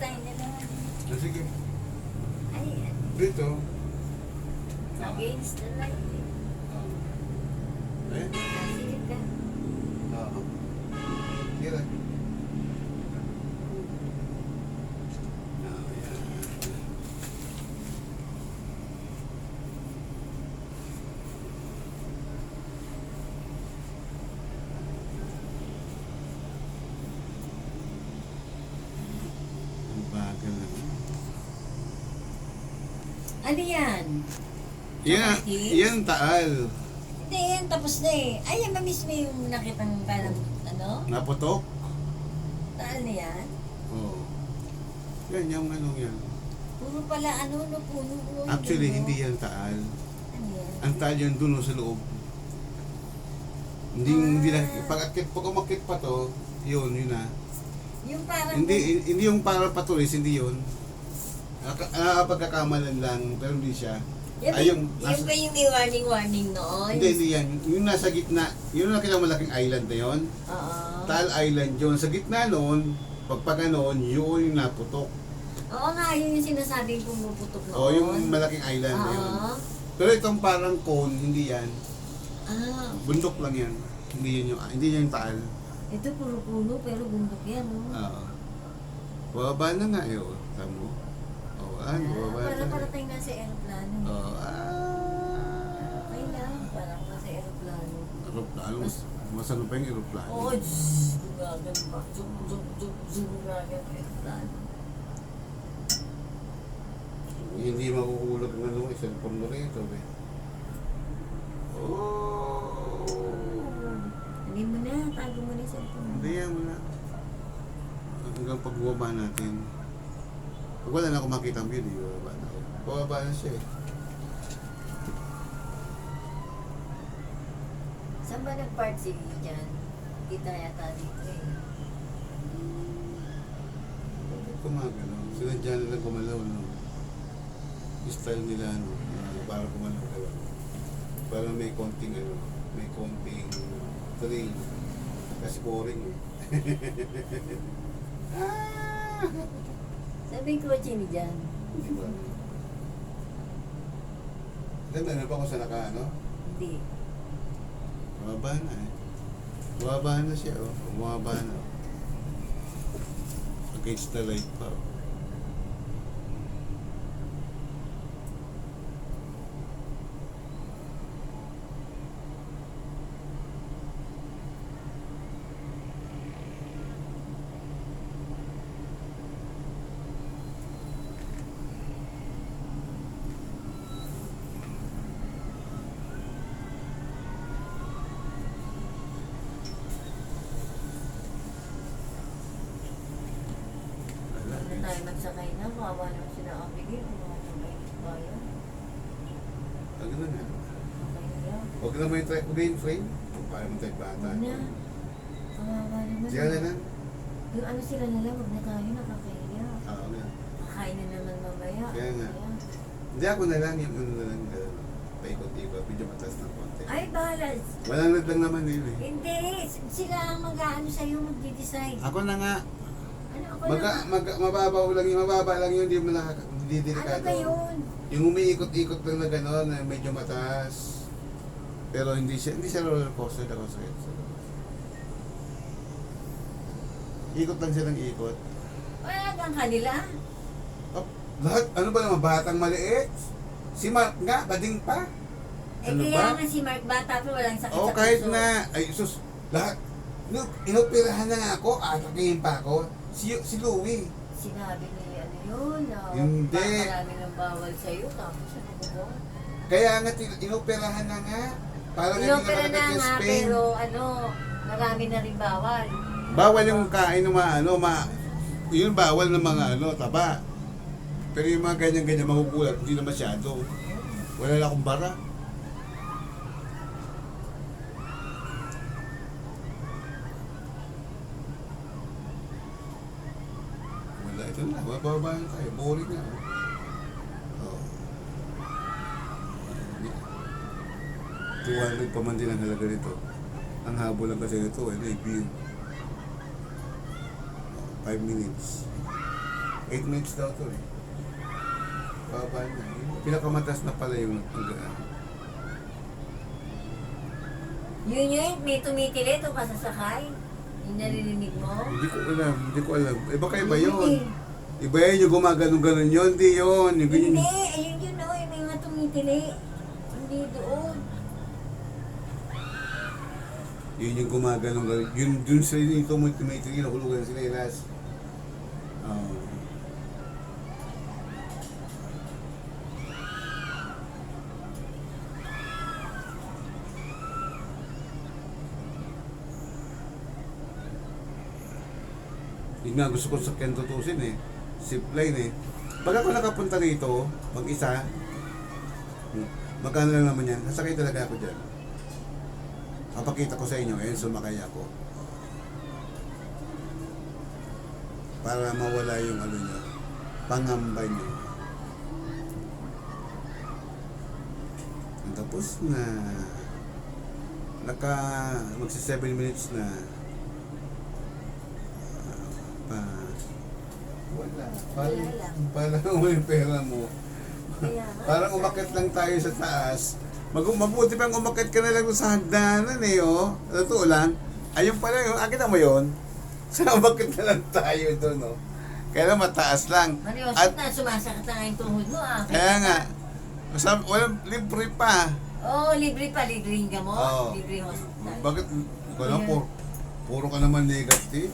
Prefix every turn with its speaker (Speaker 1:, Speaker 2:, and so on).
Speaker 1: tayo na naman.
Speaker 2: Sige.
Speaker 1: Ayan.
Speaker 2: Dito.
Speaker 1: Against the light.
Speaker 2: Eh?
Speaker 1: Sige ka.
Speaker 2: Oo. Sige lang. Bagal na.
Speaker 1: Ano yan?
Speaker 2: Yan taal.
Speaker 1: Hindi yan, tapos na eh. Ayan na mismo yung nakitang parang, ano?
Speaker 2: Naputok?
Speaker 1: Taal na yan?
Speaker 2: Oo. Yan, yung anong yan.
Speaker 1: Puro pala ano, no, puno.
Speaker 2: Actually,
Speaker 1: dulo.
Speaker 2: hindi yan taal.
Speaker 1: Ano yan?
Speaker 2: Ang taal yan dun sa loob. Hindi na, pag umakit pa to, yun na.
Speaker 1: Yung parang...
Speaker 2: Hindi yung para patulis, hindi yun. Pagkakamalan lang, pero hindi siya.
Speaker 1: Yung ba yung may warning noon?
Speaker 2: Hindi yan. Yung nasa gitna, yun na malaking island na yun.
Speaker 1: Oo.
Speaker 2: Taal Island yun. Sa gitna noon, pagpag ganoon, yun yung naputok.
Speaker 1: Oo nga, yun yung sinasabing pumuputok noon.
Speaker 2: O yung malaking island na yun.
Speaker 1: Oo.
Speaker 2: Pero itong parang cone, hindi yan.
Speaker 1: Ah,
Speaker 2: Bundok lang yan. Hindi yan yung taal.
Speaker 1: ito puro puno pero bundok yan, no?
Speaker 2: Oo. Bababa na nga yun. Tamo. Oo, bababa
Speaker 1: Para
Speaker 2: na.
Speaker 1: parating na sa aeroplano.
Speaker 2: Oo,
Speaker 1: Okay lang, parang nasa aeroplano.
Speaker 2: Aeroplano. Mas ano pa yung aeroplano?
Speaker 1: Oo, gumagan pa. Zoom, gumagan pa aeroplano.
Speaker 2: Hindi makukulog ng ano, cellphone mo rito. Oh!
Speaker 1: Hindi mo na, tago mo na yung cellphone mo.
Speaker 2: Hindi yan, wala. Hanggang pagbaba natin. Pag wala na akong makita ang video, bababa na ako. Bababa na siya eh.
Speaker 1: Saan ba nag-part si Jan? Kita yata dito eh.
Speaker 2: Bakit kumagano? Sinadya na lang kumalaw, no? Yung style nila, no? Para kumalaw. Para may konting, ano, may konting thrill. Kasi boring eh.
Speaker 1: Sabi yung kotse ni Jan.
Speaker 2: Diba? Ganda na ba kung saan naka, ano?
Speaker 1: Hindi.
Speaker 2: Bumaba na eh. Bumaba na siya, oh. Bumaba na. Against the light pa, oh.
Speaker 1: Hindi na tayo magsakay na. Kawawa naman sila Abigail. Kung mga nabay bayan.
Speaker 2: Lagi na nga.
Speaker 1: Okay na.
Speaker 2: Huwag na mo yung green frame. Para mo tayo bata.
Speaker 1: Huwag na. Kawawa naman.
Speaker 2: Siya na lang.
Speaker 1: Yung ano sila nila, huwag na tayo nakakahiya.
Speaker 2: Oo nga.
Speaker 1: Kakain na naman mamaya.
Speaker 2: Kaya nga. Hindi ako na lang yung ano na lang. Paikot-ikot. Medyo mataas ng konti.
Speaker 1: Ay, bahala.
Speaker 2: Walang red lang naman yun eh.
Speaker 1: Hindi. Sila ang mag-ano sa'yo, mag-decide.
Speaker 2: Ako na nga.
Speaker 1: Ano ako na?
Speaker 2: Mababaw lang yun. Mababa lang yun. Hindi
Speaker 1: Ano
Speaker 2: delikado.
Speaker 1: ba yun?
Speaker 2: Yung umiikot-ikot lang na gano'n, na medyo mataas. Pero hindi siya roller coaster na coaster. Ikot lang siya ng ikot.
Speaker 1: Wala kang kanila.
Speaker 2: Oh, lahat, ano ba naman, batang maliit? Si Mark nga, bading pa. Ano
Speaker 1: Kaya
Speaker 2: ba?
Speaker 1: nga si Mark bata pero walang sakit
Speaker 2: Oo,
Speaker 1: sa
Speaker 2: kahit
Speaker 1: puso.
Speaker 2: na, ay sus, lahat. Inoperahan na nga ako, atakihin pa ako. Si Louie.
Speaker 1: Sinabi ni ano yun, na
Speaker 2: Hindi.
Speaker 1: marami ng bawal sa'yo, tapos ano ba?
Speaker 2: Kaya nga, inoperahan na nga. Para nga
Speaker 1: Inopera
Speaker 2: hindi
Speaker 1: na
Speaker 2: nakakapit
Speaker 1: nga,
Speaker 2: sa Spain.
Speaker 1: pero ano, marami na rin bawal.
Speaker 2: Bawal yung kain ng mga yun bawal ng mga taba. Pero yung mga ganyan-ganyan magugulat, hindi na masyado. Wala na akong bara. Wala, ito na. Bababa na tayo. Boring na. Oh. 200 pa man din ang halaga nito. Ang habol lang kasi nito, view. 5 minutes. 8 minutes daw to eh. Baba na. Pinakamatas na pala yung
Speaker 1: Yun, may tumitili ito kasasakay. Yung naririnig mo.
Speaker 2: Hindi ko alam. Eh baka iba yun. Iba yun yung gumaganon-ganon yun. Hindi yun. Yung ganyan.
Speaker 1: Hindi, ayun yun o, yung mga tumitili. Hindi doon.
Speaker 2: Yun yung gumaganon-ganon. Yun dun sila dito mo tumitili, nahulugan sila yung last. Yun nga gusto ko sa tutusin eh. Zipline eh. Pag ako nakapunta rito, mag-isa, magkano lang naman yan, sasakay talaga ako dyan. Papakita ko sa inyo, ayun sumakay ako. Para mawala yung ano nyo, pangamba nyo. Tapos na, magsi 7 minutes na. Wala. Parang mo yung pera mo. Parang umakit lang tayo sa taas. Mabuti pang umakit ka na lang sa hagdanan eh, oh. Totoo lang. Ayun pala yun. Akita mo yun? Sa umakit na lang tayo doon, oh. Kaya mataas lang.
Speaker 1: Mariosip na, sumasakit na nga yung tuhod mo, ah.
Speaker 2: Kaya nga. Walang libre pa.
Speaker 1: Oo, libre pa. Libre yung gamot.
Speaker 2: Oo.
Speaker 1: Libre yung hospital.
Speaker 2: Bakit? Puro ka naman negative.